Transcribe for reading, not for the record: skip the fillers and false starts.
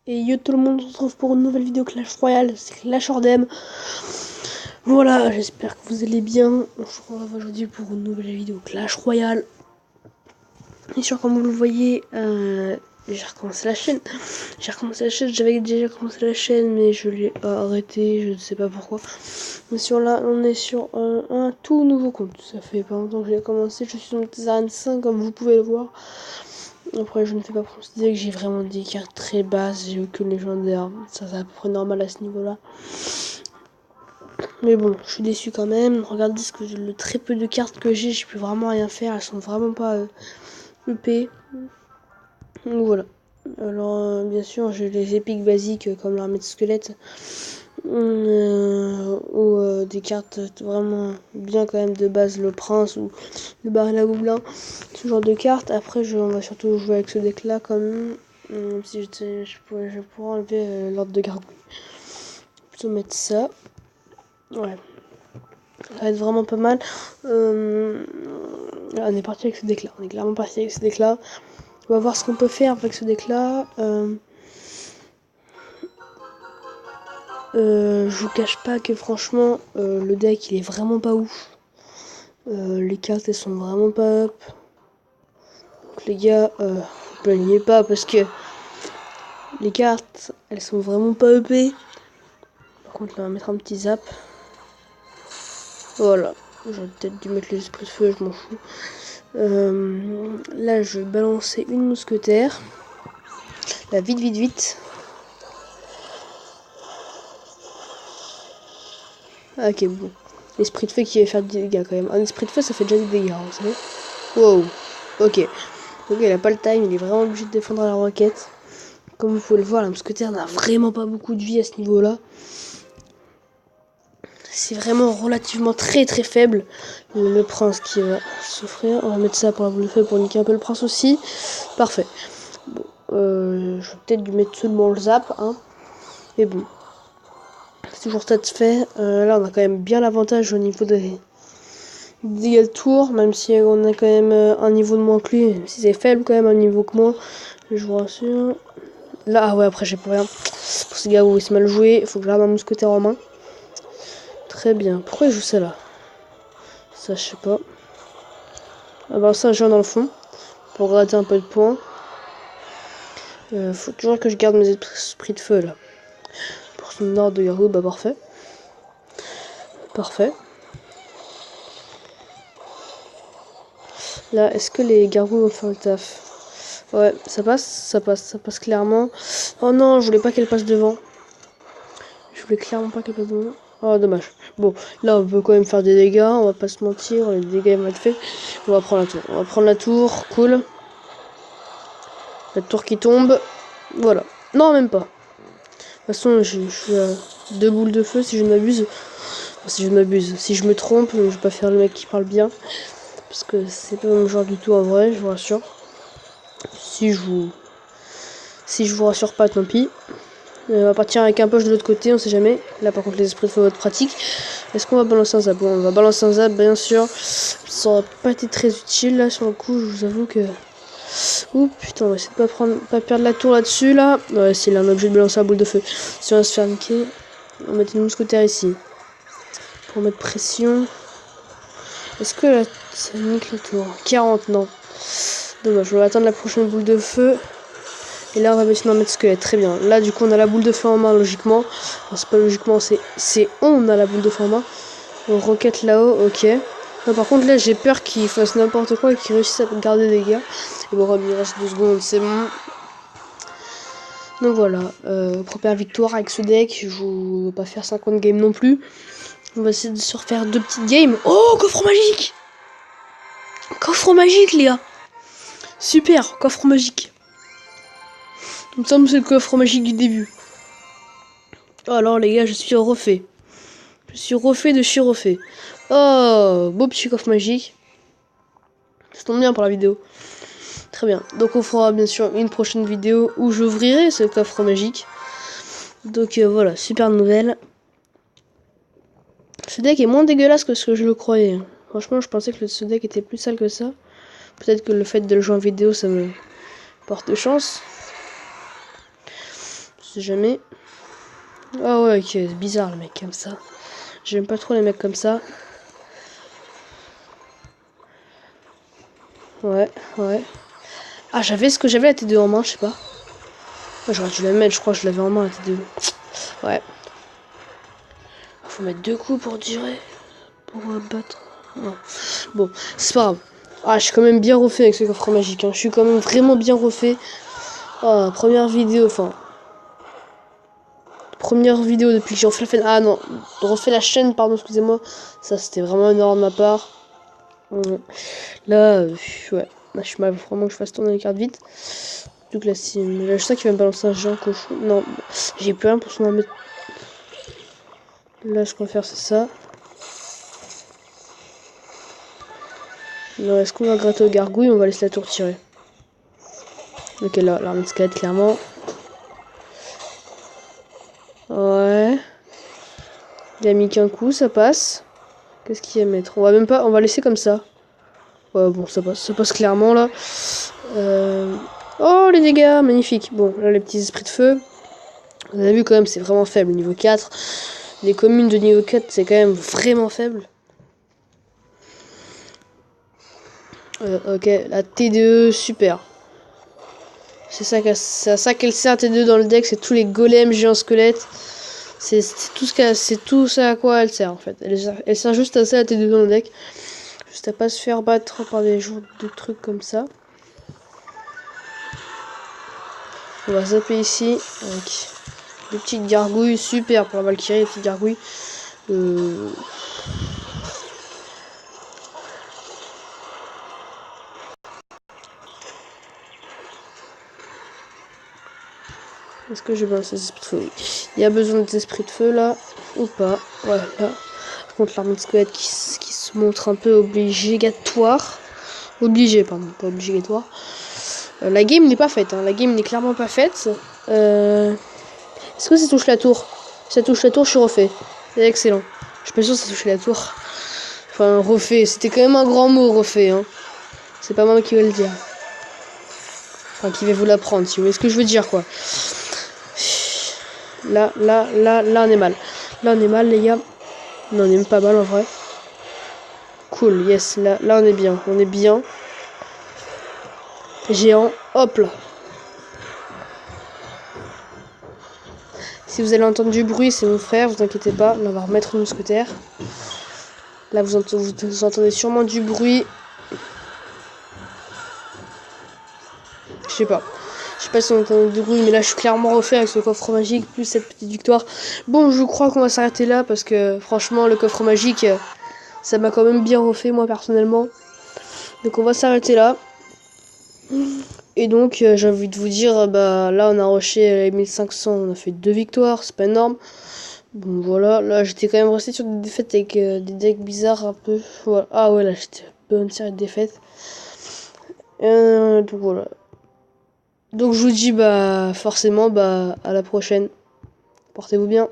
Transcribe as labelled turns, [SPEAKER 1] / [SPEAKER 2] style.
[SPEAKER 1] Et yo tout le monde, on se retrouve pour une nouvelle vidéo Clash Royale, c'est Clash Ordem. Voilà, j'espère que vous allez bien. On se retrouve aujourd'hui pour une nouvelle vidéo Clash Royale. Bien sûr, comme vous le voyez, j'ai recommencé la chaîne. J'avais déjà commencé la chaîne, mais je l'ai arrêté, je ne sais pas pourquoi. Mais sur là, on est sur un tout nouveau compte. Ça fait pas longtemps que j'ai commencé, je suis sur le Tizarène 5, comme vous pouvez le voir. Après, je ne fais pas considérer que j'ai vraiment des cartes très basses, j'ai aucune légendaire. Ça, c'est à peu près normal à ce niveau-là. Mais bon, je suis déçu quand même. Regardez le très peu de cartes que j'ai, je peux vraiment rien faire. Elles sont vraiment pas EP. Donc voilà. Alors, bien sûr, j'ai les épiques basiques comme l'armée de squelettes. Ou des cartes vraiment bien quand même de base, le prince ou le baril à gobelin, ce genre de cartes. Après on va surtout jouer avec ce deck là comme si je pourrais enlever l'ordre de gargouille, plutôt mettre ça, ouais, ça va être vraiment pas mal. On est parti avec ce deck là, on est clairement parti avec ce deck là. On va voir ce qu'on peut faire avec ce deck là. Je vous cache pas que franchement le deck il est vraiment pas ouf. Les cartes elles sont vraiment pas up. Donc les gars, plaignez pas parce que les cartes elles sont vraiment pas upées. Par contre là on va mettre un petit zap. Voilà. J'aurais peut-être dû mettre les esprits de feu, je m'en fous. Là je vais balancer une mousquetaire. Là vite. Ah ok bon. L'esprit de feu qui va faire des dégâts quand même. Un esprit de feu ça fait déjà des dégâts, vous savez. Wow. Ok. Donc il a pas le time, il est vraiment obligé de défendre la roquette. Comme vous pouvez le voir, la mousquetaire n'a vraiment pas beaucoup de vie à ce niveau-là. C'est vraiment relativement très faible. Le prince qui va souffrir. On va mettre ça pour la boule de feu pour niquer un peu le prince aussi. Parfait. Bon, je vais peut-être lui mettre seulement le zap. Hein. Mais bon. C'est toujours satisfait. Là, on a quand même bien l'avantage au niveau des dégâts de tour. Même si on a quand même un niveau de moins que lui. Même si c'est faible quand même, un niveau que moi. Je vous rassure. Là, ah ouais, après j'ai pas rien. Pour ces gars où il s'est mal joué, il faut que j'arme un mousquetaire en main. Très bien. Pourquoi il joue ça là? Ça, je sais pas. Ah bah ça, j'ai un dans le fond. Pour gratter un peu de points. Faut toujours que je garde mes esprits de feu là. Pour son ordre de gargouille, bah parfait. Parfait. Là, est-ce que les gargouilles vont faire le taf? Ouais, ça passe clairement. Oh non, je voulais pas qu'elle passe devant. Je voulais clairement pas qu'elle passe devant. Oh, dommage. Bon, là, on peut quand même faire des dégâts, on va pas se mentir, les dégâts vont être faits. On va prendre la tour. Cool. La tour qui tombe. Voilà. Non, même pas. De toute façon, je suis à 2 boules de feu si je ne m'abuse. Enfin, si je m'abuse. Si je me trompe, je vais pas faire le mec qui parle bien. Parce que c'est pas le même genre du tout en vrai, je vous rassure. Si je vous rassure pas, tant pis. On va partir avec un poche de l'autre côté, on sait jamais. Là par contre les esprits de feu vont être pratiques. Est-ce qu'on va balancer un zap? Bon, on va balancer un zap bien sûr. Ça aurait pas été très utile là sur le coup, je vous avoue que... Ouh putain, on va essayer de pas perdre la tour là-dessus là. Ouais, si là on est obligé de balancer la boule de feu. Si on va se faire niquer, on va mettre une mousquetaire ici. Pour mettre pression. Est-ce que là, ça nique la tour? 40, non. Dommage, on va attendre la prochaine boule de feu. Et là on va essayer d'en mettre squelette, très bien. Là du coup on a la boule de feu en main logiquement. Enfin, c'est pas logiquement, c'est on a la boule de feu en main. On roquette là-haut, ok. Non, par contre là j'ai peur qu'il fasse n'importe quoi et qu'il réussisse à garder des dégâts. Et bon, il reste 2 secondes, c'est bon. Donc voilà, première victoire avec ce deck. Je ne vais pas faire 50 games non plus. On va essayer de se refaire 2 petites games. Oh, coffre magique! Coffre magique les gars! Super, coffre magique. Il me semble que c'est le coffre magique du début. Oh alors les gars, je suis refait. Je suis refait de chez refait. Oh, beau petit coffre magique. Ça tombe bien pour la vidéo. Très bien. Donc on fera bien sûr une prochaine vidéo où j'ouvrirai ce coffre magique. Donc voilà, super nouvelle. Ce deck est moins dégueulasse que ce que je le croyais. Franchement, je pensais que ce deck était plus sale que ça. Peut-être que le fait de le jouer en vidéo, ça me porte chance. sais jamais. Ah ouais, ok, c'est bizarre le mec comme ça. J'aime pas trop les mecs comme ça. Ouais, ouais. Ah, j'avais ce que j'avais la T2 en main, je sais pas. J'aurais dû la mettre, je crois que je l'avais en main la T2. Ouais. Faut mettre 2 coups pour durer. Pour battre. Non. Bon, c'est pas grave. Ah, je suis quand même bien refait avec ce coffre magique. Hein. Je suis quand même vraiment bien refait. Ah, première vidéo, enfin. Première vidéo depuis que j'ai refait la chaîne. Ah non, refait la chaîne, pardon, excusez-moi. Ça, c'était vraiment énorme de ma part. Là, ouais. Là, je suis mal vraiment que je fasse tourner les cartes vite. Donc là, si. Là, je sais qu'il va me balancer un géant cochon. Non, j'ai plus rien pour son mettre. Là, ce qu'on va faire, c'est ça. Non, est-ce qu'on va gratter au gargouille? On va laisser la tour tirer. Ok, là, l'armée de squelette, clairement. Ouais. Il a mis qu'un coup, ça passe. Qu'est-ce qu'il y a à mettre? On va même pas. On va laisser comme ça. Ouais, bon, ça passe clairement là. Oh, les dégâts, magnifique. Bon, là, les petits esprits de feu. Vous avez vu quand même, c'est vraiment faible. Niveau 4. Les communes de niveau 4, c'est quand même vraiment faible. Ok, la T2, super. C'est à ça qu'elle sert T2 dans le deck, c'est tous les golems géants squelettes. C'est tout ça à quoi elle sert en fait. Elle sert juste à ça la T2 dans le deck. Juste à pas se faire battre par des jours de trucs comme ça. On va zapper ici avec des petites gargouilles, super pour la Valkyrie, les petites gargouilles. Est-ce que je balance les esprits de feu? Oui. Il y a besoin des esprits de feu là, ou pas? Ouais, là. Par contre, l'armée de squelette qui se montre un peu obligatoire. Obligé, pardon, pas obligatoire. La game n'est pas faite, hein. La game n'est clairement pas faite. Est-ce que ça touche la tour? Si ça touche la tour, je suis refait. C'est excellent. Je suis pas sûr que ça touche la tour. Enfin, refait. C'était quand même un grand mot, refait. Hein. C'est pas moi qui vais le dire. Enfin, qui vais vous l'apprendre, si vous voyez ce que je veux dire, quoi. Là, on est mal. Là, on est mal, les gars. Non, on est même pas mal, en vrai. Cool, yes. Là, on est bien. On est bien. Géant. Hop là. Si vous allez entendre du bruit, c'est mon frère, vous inquiétez pas. Là, on va remettre le mousquetaire. Là, vous entendez sûrement du bruit. Je sais pas. Je sais pas si on entend du bruit, mais là, je suis clairement refait avec ce coffre magique, plus cette petite victoire. Bon, je crois qu'on va s'arrêter là, parce que, franchement, le coffre magique, ça m'a quand même bien refait, moi, personnellement. Donc, on va s'arrêter là. Et donc, j'ai envie de vous dire, bah, là, on a rushé les 1500, on a fait 2 victoires, c'est pas énorme. Bon, voilà, là, j'étais quand même resté sur des défaites avec des decks bizarres un peu. Voilà. Ah ouais, là, j'étais un peu une série de défaites. Donc, voilà. Donc, je vous dis, bah, forcément, bah, à la prochaine. Portez-vous bien.